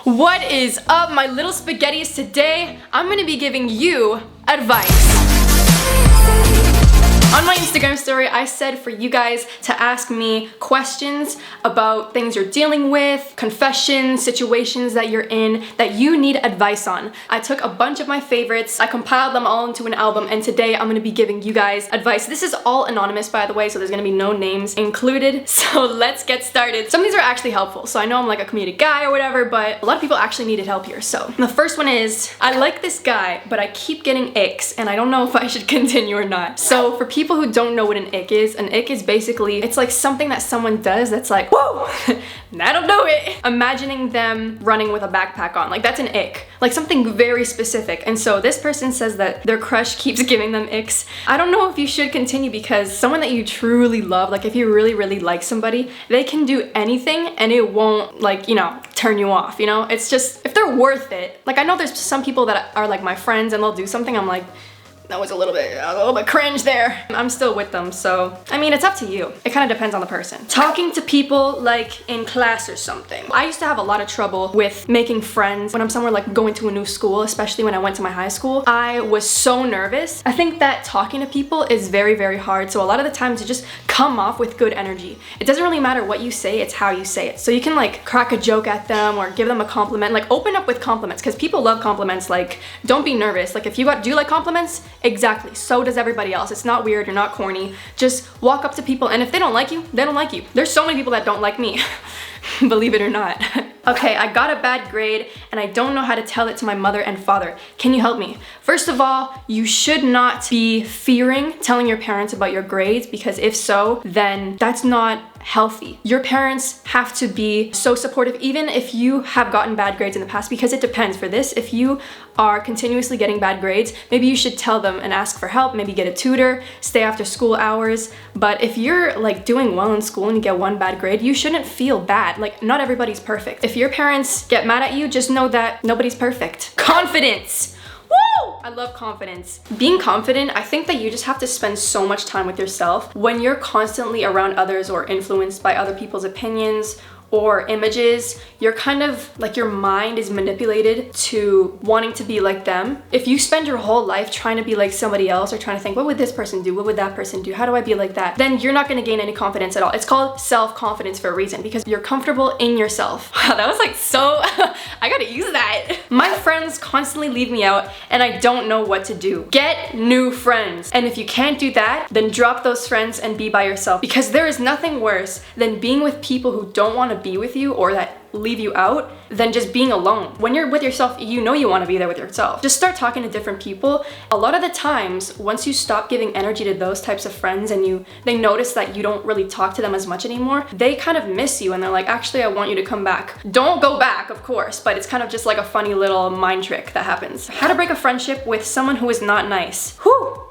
What is up, my little spaghettis? Today, I'm gonna be giving you advice. On my Instagram story, I said for you guys to ask me questions about things you're dealing with, confessions, situations that you're in that you need advice on. I took a bunch of my favorites, I compiled them all into an album, and today I'm gonna be giving you guys advice. This is all anonymous, by the way, so there's gonna be no names included. So let's get started. Some of these are actually helpful, so I know I'm like a comedic guy or whatever, but a lot of people actually needed help here. So the first one is, I like this guy, but I keep getting icks, and I don't know if I should continue or not. So for people who don't know what an ick is basically, it's like something that someone does that's like, whoa, that'll do it. Imagining them running with a backpack on, like that's an ick, like something very specific. And so this person says that their crush keeps giving them icks. I don't know if you should continue, because someone that you truly love, like if you really like somebody, they can do anything and it won't, like, you know, turn you off, you know? It's just, if they're worth it. Like I know there's some people that are like my friends and they'll do something, I'm like, that was a little bit cringe there. I'm still with them, so I mean, it's up to you. It kind of depends on the person. Talking to people like in class or something. I used to have a lot of trouble with making friends when I'm somewhere like going to a new school, especially when I went to my high school. I was so nervous. I think that talking to people is very hard, so a lot of the times you just come off with good energy. It doesn't really matter what you say, it's how you say it. So you can like crack a joke at them or give them a compliment, like open up with compliments, because people love compliments. Like, don't be nervous. Like if do you like compliments? Exactly, so does everybody else. It's not weird, you're not corny. Just walk up to people, and if they don't like you, they don't like you. There's so many people that don't like me, believe it or not. Okay, I got a bad grade and I don't know how to tell it to my mother and father. Can you help me? First of all, you should not be fearing telling your parents about your grades, because if so, then that's not healthy. Your parents have to be so supportive, even if you have gotten bad grades in the past, because it depends. For this, if you are continuously getting bad grades, maybe you should tell them and ask for help, maybe get a tutor, stay after school hours. But if you're like doing well in school and you get one bad grade, you shouldn't feel bad. Like, not everybody's perfect. If your parents get mad at you, just know that nobody's perfect. Confidence. Woo! I love confidence. Being confident, I think that you just have to spend so much time with yourself. When you're constantly around others or influenced by other people's opinions or images, you're kind of like, your mind is manipulated to wanting to be like them. If you spend your whole life trying to be like somebody else, or trying to think, what would this person do? What would that person do? How do I be like that? Then you're not gonna gain any confidence at all. It's called self-confidence for a reason, because you're comfortable in yourself. Wow, that was like so, I gotta use that. My friends constantly leave me out and I don't know what to do. Get new friends. And if you can't do that, then drop those friends and be by yourself, because there is nothing worse than being with people who don't want to be with you or that leave you out than just being alone. When you're with yourself, you know you want to be there with yourself. Just start talking to different people. A lot of the times, once you stop giving energy to those types of friends and they notice that you don't really talk to them as much anymore, they kind of miss you and they're like, actually, I want you to come back. Don't go back, of course, but it's kind of just like a funny little mind trick that happens. How to break a friendship with someone who is not nice. Whew.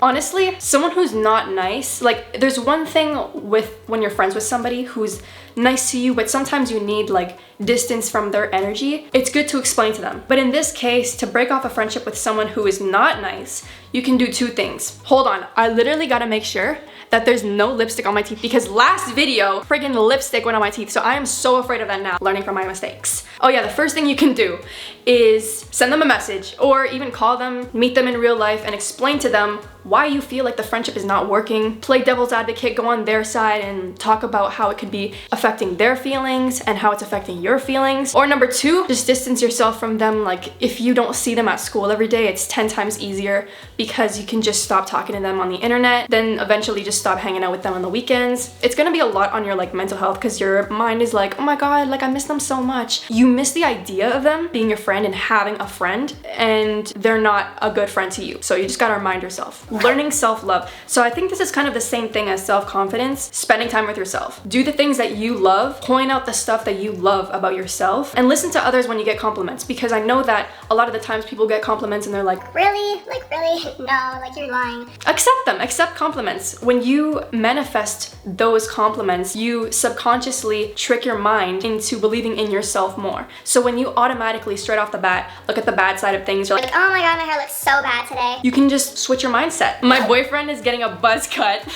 Honestly, someone who's not nice, like there's one thing with when you're friends with somebody who's nice to you, but sometimes you need like distance from their energy. It's good to explain to them. But in this case, to break off a friendship with someone who is not nice, you can do two things. Hold on, I literally gotta make sure that there's no lipstick on my teeth, because last video, friggin' lipstick went on my teeth, so I am so afraid of that now, learning from my mistakes. Oh yeah, the first thing you can do is send them a message, or even call them, meet them in real life, and explain to them why you feel like the friendship is not working. Play devil's advocate, go on their side and talk about how it could be affecting their feelings and how it's affecting your feelings. Or number two, just distance yourself from them. Like if you don't see them at school every day, it's 10 times easier, because you can just stop talking to them on the internet, then eventually just stop hanging out with them on the weekends. It's gonna be a lot on your like mental health, because your mind is like, oh my god, like I miss them so much. You miss the idea of them being your friend and having a friend, and they're not a good friend to you. So you just gotta remind yourself. Learning self-love. So I think this is kind of the same thing as self-confidence. Spending time with yourself. Do the things that you love, point out the stuff that you love about yourself, and listen to others when you get compliments, because I know that a lot of the times people get compliments and they're like, really? Like really? No, like you're lying. Accept them, accept compliments. When you manifest those compliments, you subconsciously trick your mind into believing in yourself more. So when you automatically, straight off the bat, look at the bad side of things, you're like, oh my god, my hair looks so bad today. You can just switch your mindset. My boyfriend is getting a buzz cut.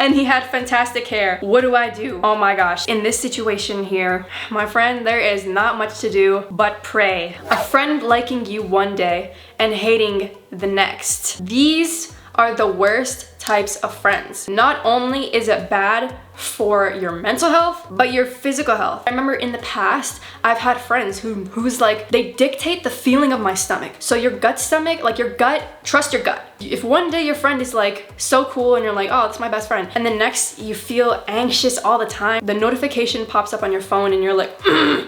and he had fantastic hair. What do I do? Oh my gosh. In this situation here, my friend, there is not much to do but pray. A friend liking you one day and hating the next. These are the worst types of friends. Not only is it bad for your mental health, but your physical health. I remember in the past, I've had friends who's like, they dictate the feeling of my stomach. So your gut stomach, like your gut, trust your gut. If one day your friend is like so cool and you're like, oh, that's my best friend, and the next you feel anxious all the time, the notification pops up on your phone and you're like,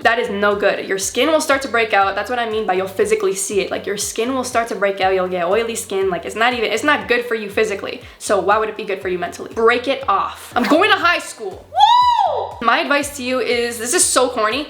that is no good. Your skin will start to break out. That's what I mean by you'll physically see it. Like your skin will start to break out. You'll get oily skin. Like it's not good for you physically. So why would it be good for you mentally? Break it off. I'm going to high school. Woo! My advice to you is, this is so corny,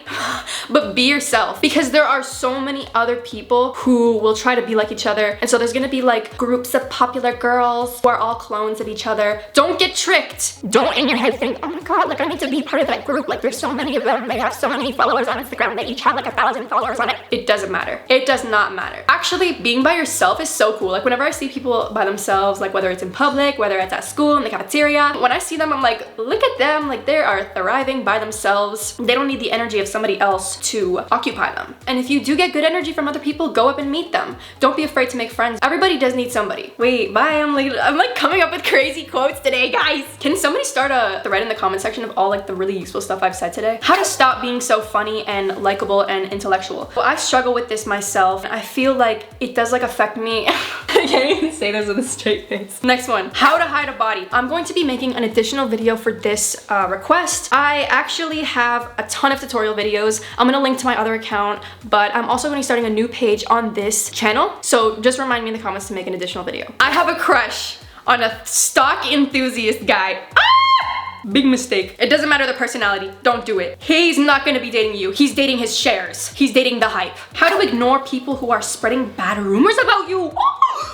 but be yourself, because there are so many other people who will try to be like each other. And so there's gonna be like groups of popular girls who are all clones of each other. Don't get tricked. Don't in your head think, oh my god, like I need to be part of that group. Like there's so many of them. They have so many followers on Instagram. They each have like 1,000 followers on it. It doesn't matter. It does not matter. Actually, being by yourself is so cool. Like whenever I see people by themselves, like whether it's in public, whether it's at school, in the cafeteria, when I see them, I'm like, look at them. Like they are thriving by themselves. They don't need the energy of somebody else to occupy them. And if you do get good energy from other people, go up and meet them. Don't be afraid to make friends. Everybody does need somebody. Wait, bye. I'm like coming up with crazy quotes today, guys. Can somebody start a thread in the comment section of all like the really useful stuff I've said today? How to stop being so funny and likable and intellectual. Well, I struggle with this myself. I feel like it does like affect me. I can't even say this with a straight face. Next one, how to hide a body. I'm going to be making an additional video for this request. I actually have a ton of tutorial videos. I'm gonna link to my other account, but I'm also gonna be starting a new page on this channel. So just remind me in the comments to make an additional video. I have a crush on a stock enthusiast guy. Big mistake. It doesn't matter the personality. Don't do it. He's not gonna be dating you. He's dating his shares. He's dating the hype. How to ignore people who are spreading bad rumors about you.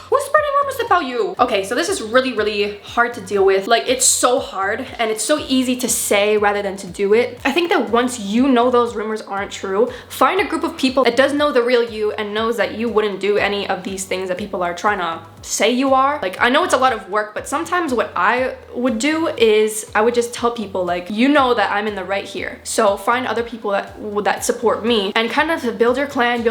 Who's spreading rumors about you? Okay, so this is really, really hard to deal with. Like, it's so hard and it's so easy to say rather than to do it. I think that once you know those rumors aren't true, find a group of people that does know the real you and knows that you wouldn't do any of these things that people are trying to say you are. Like, I know it's a lot of work, but sometimes what I would do is I would just tell people, like, you know that I'm in the right here. So find other people that support me and kind of build your clan,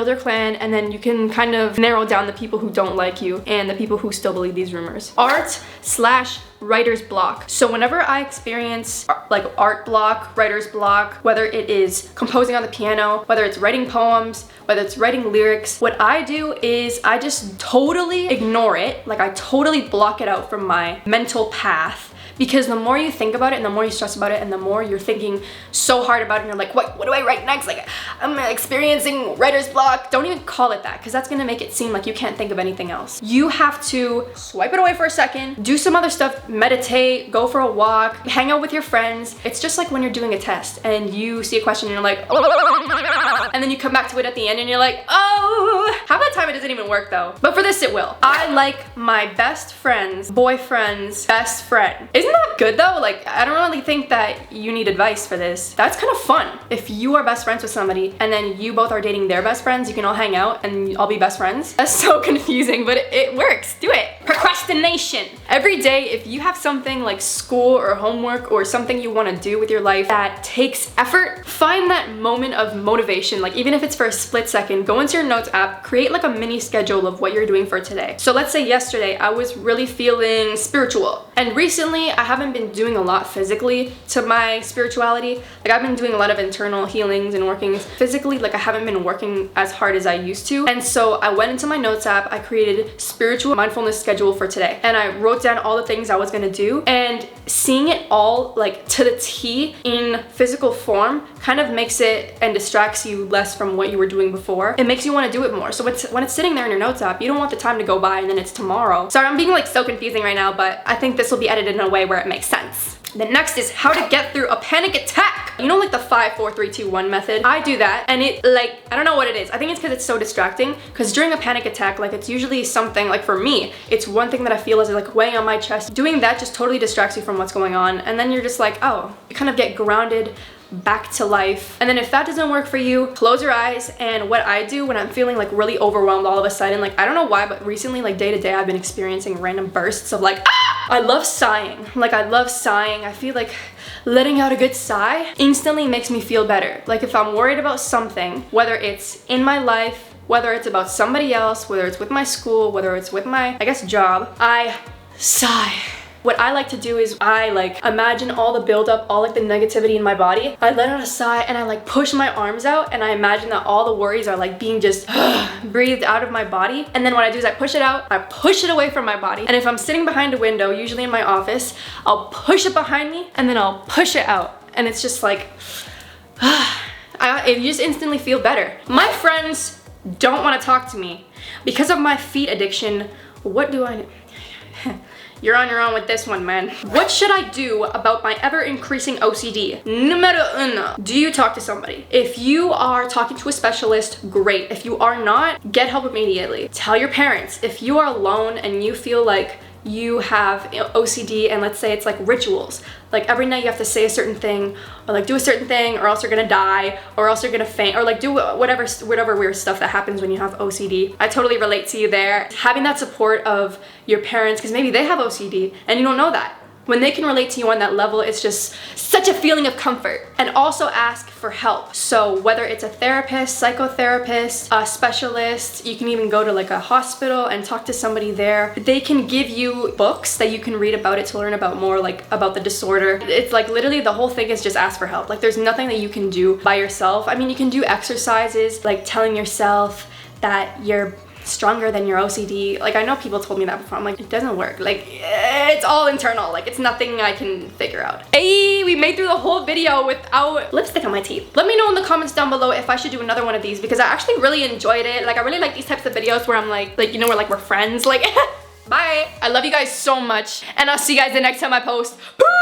and then you can kind of narrow down the people who don't like you and the people who still believe these rumors. Art/writer's block. So whenever I experience like art block, writer's block, whether it is composing on the piano, whether it's writing poems, whether it's writing lyrics, what I do is I just totally ignore it. Like I totally block it out from my mental path. Because the more you think about it and the more you stress about it and the more you're thinking so hard about it and you're like, what do I write next? Like, I'm experiencing writer's block. Don't even call it that, because that's gonna make it seem like you can't think of anything else. You have to swipe it away for a second, do some other stuff, meditate, go for a walk, hang out with your friends. It's just like when you're doing a test and you see a question and you're like, oh, and then you come back to it at the end and you're like, oh. Half the time it doesn't even work though. But for this it will. I like my best friend's boyfriend's best friend. Isn't that good though? Like, I don't really think that you need advice for this. That's kind of fun. If you are best friends with somebody and then you both are dating their best friends, you can all hang out and all be best friends. That's so confusing, but it works. Do it. Procrastination. Every day, if you have something like school or homework or something you want to do with your life that takes effort, find that moment of motivation. Like, even if it's for a split second, go into your notes app, create like a mini schedule of what you're doing for today. So let's say yesterday I was really feeling spiritual, and recently I haven't been doing a lot physically to my spirituality. Like, I've been doing a lot of internal healings and working physically. Like, I haven't been working as hard as I used to. And so I went into my notes app, I created spiritual mindfulness schedule for today. And I wrote down all the things I was gonna do, and seeing it all like to the T in physical form kind of makes it and distracts you less from what you were doing before. It makes you want to do it more. So when it's sitting there in your notes app, you don't want the time to go by and then it's tomorrow. Sorry, I'm being like so confusing right now, but I think this will be edited in a way where it makes sense. The next is how to get through a panic attack. You know, like the 5, 4, 3, 2, 1 method? I do that, and it, like, I don't know what it is. I think it's because it's so distracting, because during a panic attack, like, it's usually something, like, for me, it's one thing that I feel is like weighing on my chest. Doing that just totally distracts you from what's going on, and then you're just like, oh, you kind of get grounded back to life. And then if that doesn't work for you, close your eyes. And what I do when I'm feeling like really overwhelmed all of a sudden, like, I don't know why, but recently, like, day to day, I've been experiencing random bursts of like, ah! I love sighing. Like, I love sighing. I feel like letting out a good sigh instantly makes me feel better. Like, if I'm worried about something, whether it's in my life, whether it's about somebody else, whether it's with my school, whether it's with my, I guess, job, I sigh. What I like to do is I like imagine all the buildup, all like the negativity in my body. I let out a sigh and I like push my arms out and I imagine that all the worries are like being just breathed out of my body. And then what I do is I push it out, I push it away from my body. And if I'm sitting behind a window, usually in my office, I'll push it behind me and then I'll push it out. And it's just like, you just instantly feel better. My friends don't want to talk to me because of my feet addiction. What do I You're on your own with this one, man. What should I do about my ever-increasing OCD? Numero uno, do you talk to somebody? If you are talking to a specialist, great. If you are not, get help immediately. Tell your parents. If you are alone and you feel like you have OCD and let's say it's like rituals, like every night you have to say a certain thing or like do a certain thing or else you're gonna die or else you're gonna faint or like do whatever weird stuff that happens when you have OCD. I totally relate to you there. Having that support of your parents, because maybe they have OCD and you don't know that. When they can relate to you on that level, it's just such a feeling of comfort. And also ask for help. So whether it's a therapist, psychotherapist, a specialist, you can even go to like a hospital and talk to somebody there. They can give you books that you can read about it to learn about more like about the disorder. It's like literally the whole thing is just ask for help. Like there's nothing that you can do by yourself. I mean, you can do exercises like telling yourself that you're stronger than your OCD. Like I know people told me that before. I'm like, it doesn't work. Like it's all internal. Like it's nothing I can figure out. Hey, we made through the whole video without lipstick on my teeth. Let me know in the comments down below if I should do another one of these because I actually really enjoyed it. Like I really like these types of videos where I'm like you know, we're friends. Like bye. I love you guys so much and I'll see you guys the next time I post. Boo!